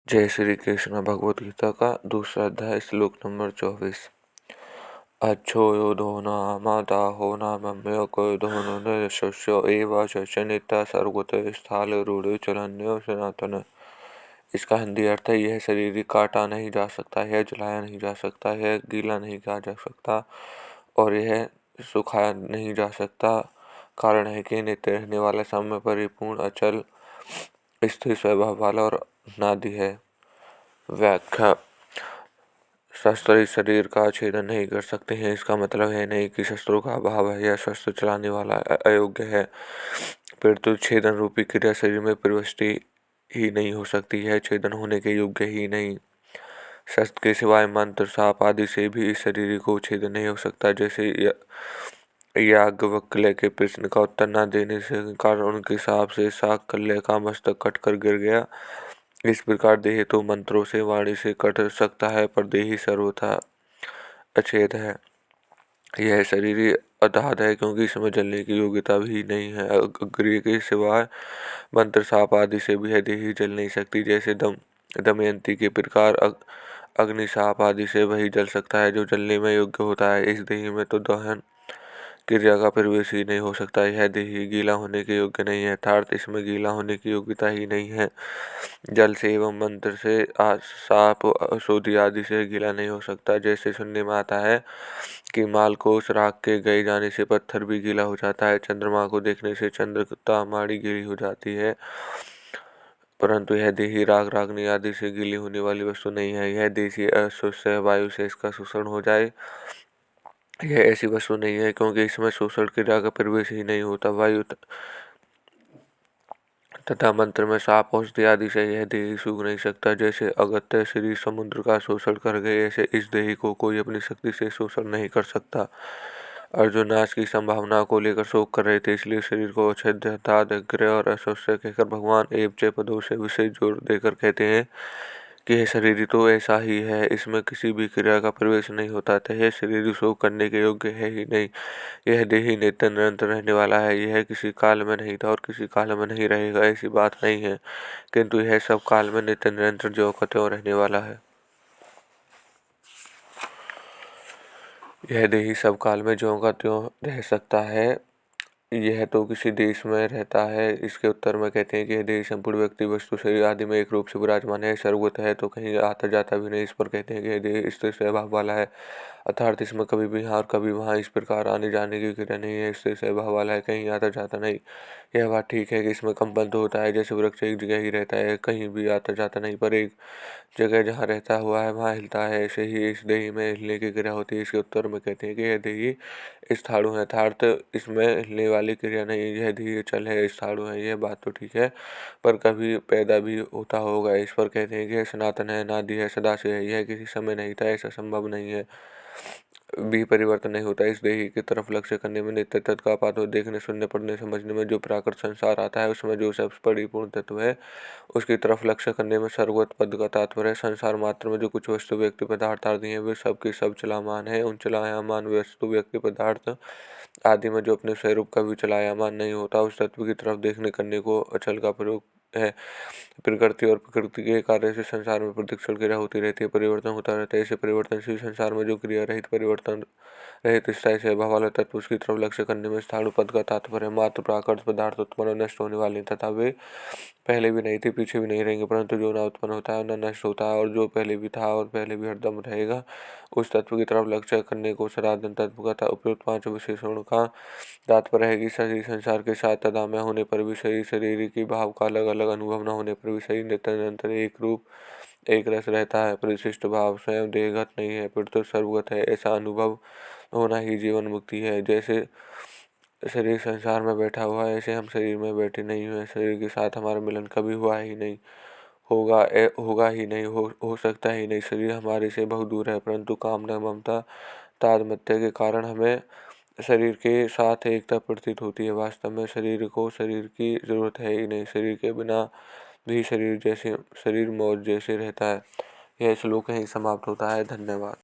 जय श्री कृष्ण। भगवद गीता का दूसरा अध्याय श्लोक नंबर 24। अच्छो यो धोना माता हो नाम्यो को धोनो निशस्यो एवं शनिता सर्वगत स्थाल रूढ़ चलन्यो सनातन। इसका हिंदी अर्थ है, यह शरीर काटा नहीं जा सकता, यह जलाया नहीं जा सकता, यह गीला नहीं किया जा सकता और यह सुखाया नहीं जा सकता। कारण है कि नित्य रहने वाला, समय परिपूर्ण, अचल, स्थिर स्वभाव वाला और अनादि है। व्याख्या। शस्त्र इस शरीर का छेदन नहीं कर सकते हैं। इसका मतलब है नहीं कि शस्त्रों का अभाव है या शस्त्र चलाने वाला अयोग्य है, परंतु छेदन रूपी क्रिया शरीर में प्रविष्टि ही नहीं हो सकती है, छेदन होने के योग्य ही नहीं। शस्त्र के सिवाय मंत्र, साप आदि से भी इस शरीर को छेदन नहीं हो सकता। जैसे याज्ञवल्क्य के प्रश्न का उत्तर न देने से कारण उनके साप से शाकल्य का मस्तक कटकर गिर गया, इस प्रकार देह तो मंत्रों से, वाणी से कट सकता है, पर देह सर्वथा अछेद है। यह शरीर अगाध है क्योंकि इसमें जलने की योग्यता भी नहीं है। अग्नि के सिवाय मंत्र, साप आदि से भी यह देह जल नहीं सकती। जैसे दमयंती के प्रकार अग्नि, साप आदि से वही जल सकता है जो जलने में योग्य होता है। इस देह में तो दहन क्रिया का प्रवेश ही नहीं हो सकता। यह देह गीला होने के योग्य नहीं है, अर्थात इसमें गीला होने की योग्यता ही नहीं है। जल से एवं मंत्र से, साप, औषधि आदि से गीला नहीं हो सकता। जैसे सुनने में आता है कि माल को राख के गए जाने से पत्थर भी गीला हो जाता है, चंद्रमा को देखने से चंद्रता माड़ी गीली हो जाती है, परंतु यह देही राग, रागनी आदि से गीली होने वाली वस्तु नहीं है। यह देशी अशुद्ध वायु से इसका शोषण हो जाए, यह ऐसी वस्तु नहीं है क्योंकि इसमें शोषण क्रिया का प्रवेश ही नहीं होता। वायु तथा मंत्र में साप, औषधि आदि से यह देह सूख नहीं सकता। जैसे अगत्य शरीर समुद्र का शोषण कर गए, ऐसे इस देह को कोई अपनी शक्ति से शोषण नहीं कर सकता। अर्जुन नाश की संभावना को लेकर शोक कर रहे थे, इसलिए शरीर को अछेद्य, अग्र और अशोष्य कहकर भगवान एवं च पदों से विशेष जोर देकर कहते हैं कि यह शरीर तो ऐसा ही है, इसमें किसी भी क्रिया का प्रवेश नहीं होता, अतः यह शरीर शोक करने के योग्य है ही नहीं। यह देह नित्य निरंतर रहने वाला है, यह किसी काल में नहीं था और किसी काल में नहीं रहेगा, ऐसी बात नहीं है, किंतु यह सब काल में नित्य निरंतर ज्यों का त्यों रहने वाला है। यह देही सब काल में ज्यों का त्यों रह सकता है, यह तो किसी देश में रहता है। इसके उत्तर में कहते हैं कि यह देश संपूर्ण व्यक्ति, वस्तु, शरीर आदि में एक रूप से विराजमान है, सर्वगत है, तो कहीं आता जाता भी नहीं। इस पर कहते हैं कि यह देह स्थिर स्वभाव वाला है, अर्थात इसमें कभी भी यहाँ और कभी वहाँ इस प्रकार आने जाने की क्रिया नहीं है, स्थिर स्वभाव वाला है, कहीं आता जाता नहीं। यह बात ठीक है कि इसमें कंपन तो होता है, जैसे वृक्ष एक जगह ही रहता है, कहीं भी आता जाता नहीं, पर एक जगह जहाँ रहता हुआ है वहाँ हिलता है, ऐसे ही इस देही में हिलने की क्रिया होती है। इसके उत्तर में कहते हैं कि यह देही स्थाणु है, अर्थात इसमें हिलने वाली क्रिया नहीं, यह देही चल है, स्थाणु है। यह बात तो ठीक है, पर कभी पैदा भी होता होगा। इस पर कहते हैं कि यह सनातन है, अनादि है, सदा से है, यह किसी समय नहीं था, ऐसा संभव नहीं है, भी परिवर्तन नहीं होता। इस देही की तरफ लक्ष्य करने में, नित्य तत्व का देखने, सुनने, पढ़ने, समझने में जो प्राकृत संसार आता है, उसमें जो सब परिपूर्ण तत्व है, उसकी तरफ लक्ष्य करने में सर्वगत पद का तात्पर्य है। संसार मात्र में जो कुछ वस्तु, व्यक्ति, पदार्थ आदि हैं, वे सब के सब चलामान है। उन चलायमान वस्तु, व्यक्ति, पदार्थ आदि में जो अपने स्वरूप का भी चलायमान नहीं होता, उस तत्व की तरफ देखने करने को अचल का प्रयोग है। प्रकृति और प्रकृति के कार्य से संसार में प्रतिक्षण क्रिया होती रहती है, परिवर्तन होता रहता है। ऐसे परिवर्तनशील संसार में जो क्रिया रहित, परिवर्तन रहित, स्थायी स्वभाव वाला तत्व, उसकी तरफ लक्ष्य करने में स्थाणु पद का तात्पर्य मात्र प्राकृत पदार्थ उत्पन्न और नष्ट होने वाले, तथा वे पहले भी नहीं थे, पीछे भी नहीं रहेंगे, परंतु जो न उत्पन्न होता है न नष्ट होता है और जो पहले भी था और पहले भी हरदम रहेगा, उस तत्व की तरफ लक्ष्य करने को सनातन तत्व का उपयुक्त पांच विशेषणों का तात्पर्य है कि शरीर संसार के साथ तादात्म्य होने पर भी, शरीर की भाव का अलग अलग अनुभव न होने पर भी शरीर नित्य निरंतर एक रूप, एक रस रहता है। परिशिष्ट भाव स्वयं देहगत नहीं है, परंतु सर्वगत है, ऐसा अनुभव होना ही जीवन मुक्ति है। जैसे शरीर संसार में बैठा हुआ है, ऐसे हम शरीर में बैठे नहीं हुए, शरीर के साथ हमारा मिलन कभी हुआ ही नहीं, होगा ही नहीं, हो सकता ही नहीं। शरीर हमारे से बहुत दूर है, परंतु कामना, ममता, तादात्म्य के कारण हमें शरीर के साथ एकता प्रतीत होती है। वास्तव में शरीर को शरीर की जरूरत है ही नहीं, शरीर के बिना भी शरीर मौज जैसे रहता है। यह श्लोक यहीं समाप्त होता है। धन्यवाद।